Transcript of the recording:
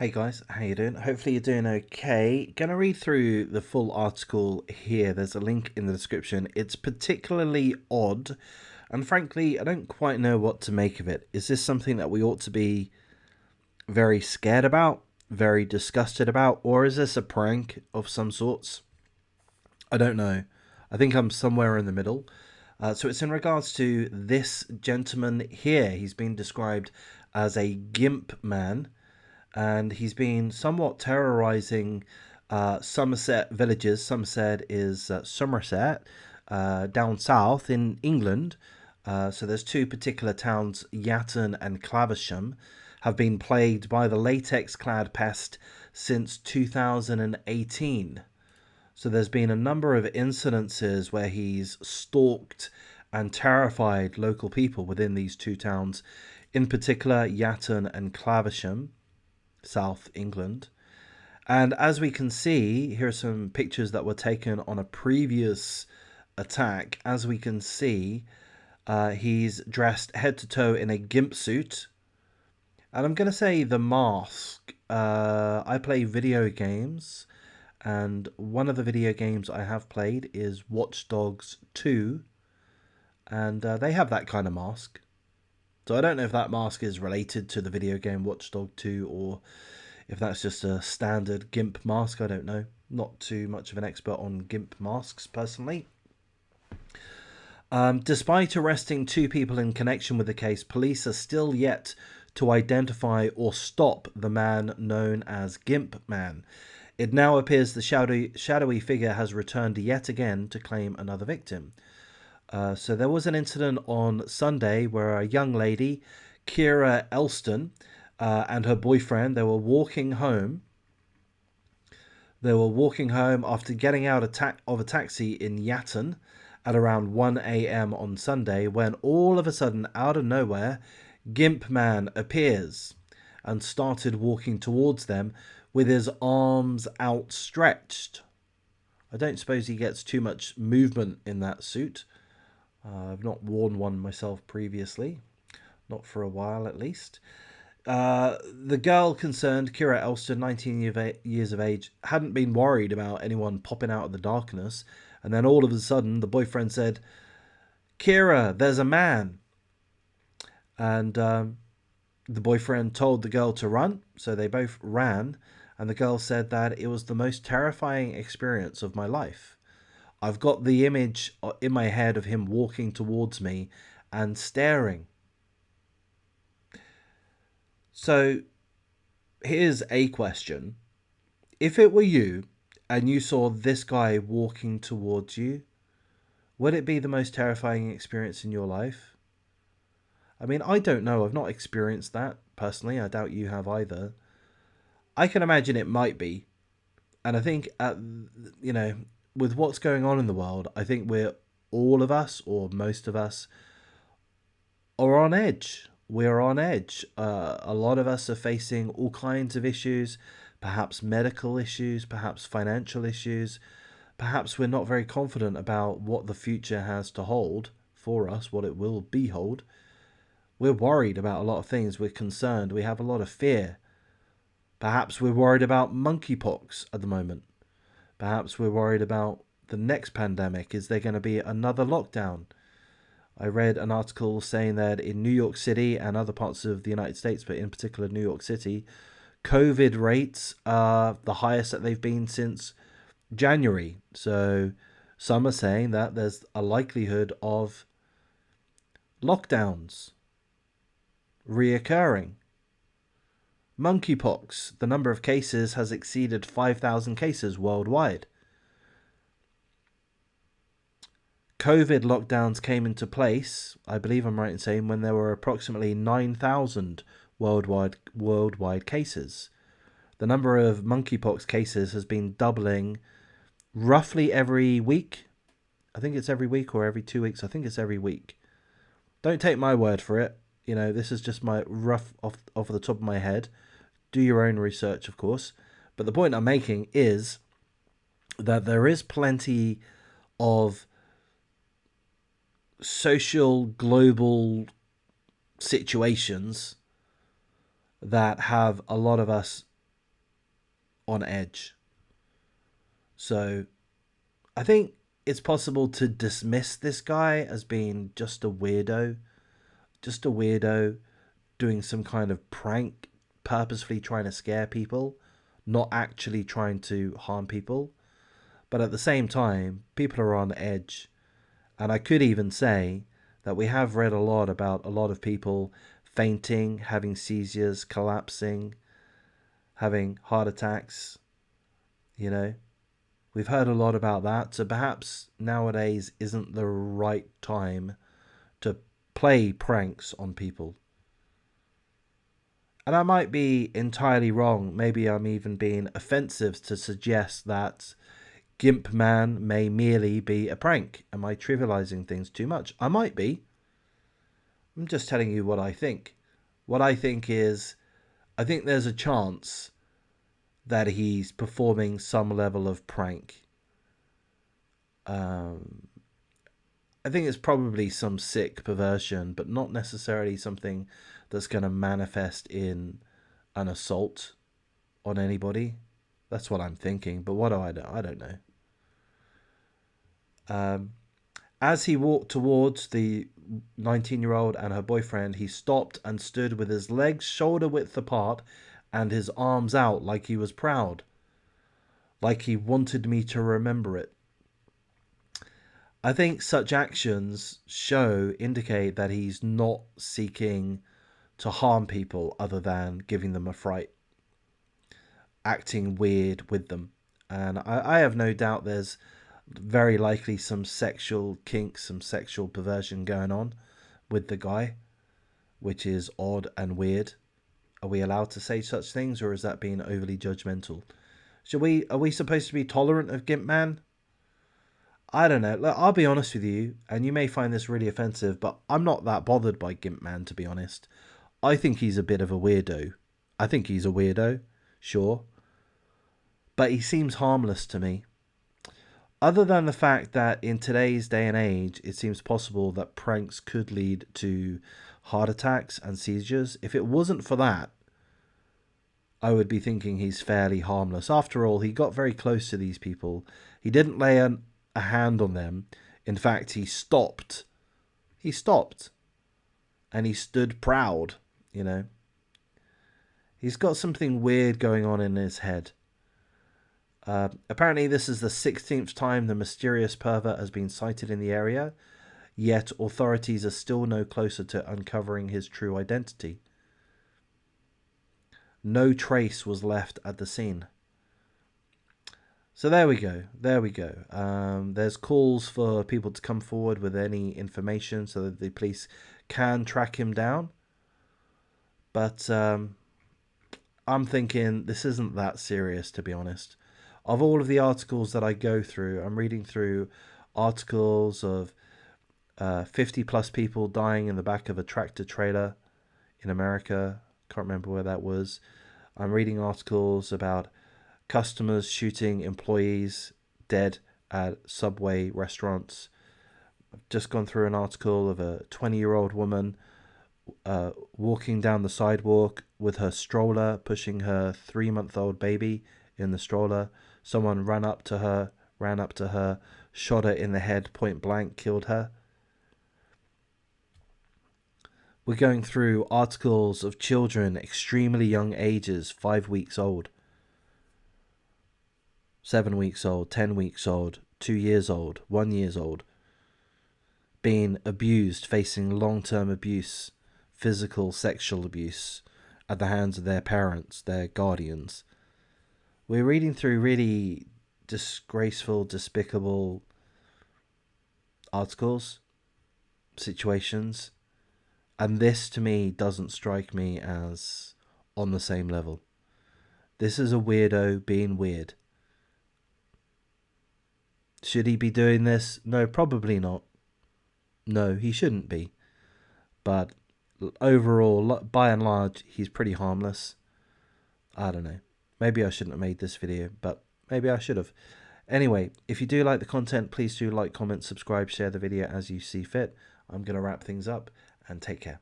Hey guys, how you doing? Hopefully you're doing okay. Gonna read through the full article here. There's a link in the description. It's particularly odd, and frankly, I don't quite know what to make of it. Is this something that we ought to be very scared about, very disgusted about, or is this a prank of some sorts? I don't know. I think I'm somewhere in the middle. So it's in regards to this gentleman here. He's been described as a gimp man, and he's been somewhat terrorizing Somerset villages. Somerset is Somerset, down south in England. So there's two particular towns, Yatton and Clavisham, have been plagued by the latex-clad pest since 2018. So there's been a number of incidences where he's stalked and terrified local people within these two towns, in particular Yatton and Clavisham, South England. And as we can see, here are some pictures that were taken on a previous attack. As we can see, he's dressed head to toe in a gimp suit. And I'm going to say the mask. I play video games, and one of the video games I have played is Watch Dogs 2, and they have that kind of mask. So I don't know if that mask is related to the video game Watch Dogs 2 or if that's just a standard GIMP mask. I don't know. Not too much of an expert on GIMP masks personally. Despite arresting two people in connection with the case, police are still yet to identify or stop the man known as Gimp Man. It now appears the shadowy figure has returned yet again to claim another victim. So there was an incident on Sunday where a young lady, Kira Elston, and her boyfriend, they were walking home. They were walking home after getting out of a taxi in Yatton at around 1 a.m. on Sunday, when all of a sudden, out of nowhere, Gimp Man appears and started walking towards them with his arms outstretched. I don't suppose he gets too much movement in that suit. I've not worn one myself previously, not for a while at least. The girl concerned, Kira Elston, 19 years of age, hadn't been worried about anyone popping out of the darkness. And then all of a sudden, the boyfriend said, "Kira, there's a man." And the boyfriend told the girl to run. So they both ran. And the girl said that it was the most terrifying experience of my life. I've got the image in my head of him walking towards me and staring. So here's a question. If it were you and you saw this guy walking towards you, would it be the most terrifying experience in your life? I mean, I don't know. I've not experienced that personally. I doubt you have either. I can imagine it might be. And I think, with what's going on in the world, I think we're all of us, or most of us, are on edge. We're on edge. A lot of us are facing all kinds of issues, perhaps medical issues, perhaps financial issues. Perhaps we're not very confident about what the future has to hold for us, what it will behold. We're worried about a lot of things. We're concerned. We have a lot of fear. Perhaps we're worried about monkeypox at the moment. Perhaps we're worried about the next pandemic. Is there going to be another lockdown? I read an article saying that in New York City and other parts of the United States, but in particular New York City, COVID rates are the highest that they've been since January. So some are saying that there's a likelihood of lockdowns reoccurring. Monkeypox, the number of cases has exceeded 5,000 cases worldwide. COVID lockdowns came into place, I believe I'm right in saying, when there were approximately 9,000 worldwide cases. The number of monkeypox cases has been doubling roughly every week. I think it's every week or every 2 weeks. I think it's every week. Don't take my word for it. This is just my rough off the top of my head. Do your own research, of course. But the point I'm making is that there is plenty of social global situations that have a lot of us on edge. So I think it's possible to dismiss this guy as being just a weirdo. Just a weirdo doing some kind of prank, purposefully trying to scare people, not actually trying to harm people. But at the same time, people are on edge. And I could even say that we have read a lot about a lot of people fainting, having seizures, collapsing, having heart attacks. You know, we've heard a lot about that. So perhaps nowadays isn't the right time to play pranks on people. And I might be entirely wrong. Maybe I'm even being offensive to suggest that Gimp Man may merely be a prank. Am I trivializing things too much? I might be. I'm just telling you what I think. What I think is, I think there's a chance that he's performing some level of prank. I think it's probably some sick perversion, but not necessarily something that's going to manifest in an assault on anybody. That's what I'm thinking, but what do I know? I don't know. As he walked towards the 19-year-old and her boyfriend, he stopped and stood with his legs shoulder width apart and his arms out like he was proud, like he wanted me to remember it. I think such actions indicate that he's not seeking to harm people other than giving them a fright, acting weird with them. And I have no doubt there's very likely some sexual kinks, some sexual perversion going on with the guy, which is odd and weird. Are we allowed to say such things, or is that being overly judgmental? Are we supposed to be tolerant of Gimp Man? I don't know. Look, I'll be honest with you, and you may find this really offensive, but I'm not that bothered by Gimp Man, to be honest. I think he's a bit of a weirdo. I think he's a weirdo, sure. But he seems harmless to me. Other than the fact that in today's day and age, it seems possible that pranks could lead to heart attacks and seizures. If it wasn't for that, I would be thinking he's fairly harmless. After all, he got very close to these people. He didn't lay a hand on them. In fact, he stopped. He stopped. And he stood proud, you know. He's got something weird going on in his head. Apparently, this is the 16th time the mysterious pervert has been sighted in the area, yet authorities are still no closer to uncovering his true identity. No trace was left at the scene. So there we go. There we go. There's calls for people to come forward with any information so that the police can track him down. But I'm thinking this isn't that serious, to be honest. Of all of the articles that I go through, I'm reading through articles of 50 plus people dying in the back of a tractor trailer in America. Can't remember where that was. I'm reading articles about customers shooting employees dead at Subway restaurants. I've just gone through an article of a 20-year-old woman walking down the sidewalk with her stroller, pushing her 3-month-old baby in the stroller. Someone ran up to her, shot her in the head point blank, killed her. We're going through articles of children extremely young ages, 5 weeks old, 7 weeks old, 10 weeks old, 2 years old, 1 year old, being abused, facing long-term abuse, physical, sexual abuse at the hands of their parents, their guardians. We're reading through really disgraceful, despicable articles, situations, and this to me doesn't strike me as on the same level. This is a weirdo being weird. Should he be doing this? No, probably not. No, he shouldn't be. But overall, by and large, he's pretty harmless. I don't know. Maybe I shouldn't have made this video, but maybe I should have. Anyway, if you do like the content, please do like, comment, subscribe, share the video as you see fit. I'm going to wrap things up and take care.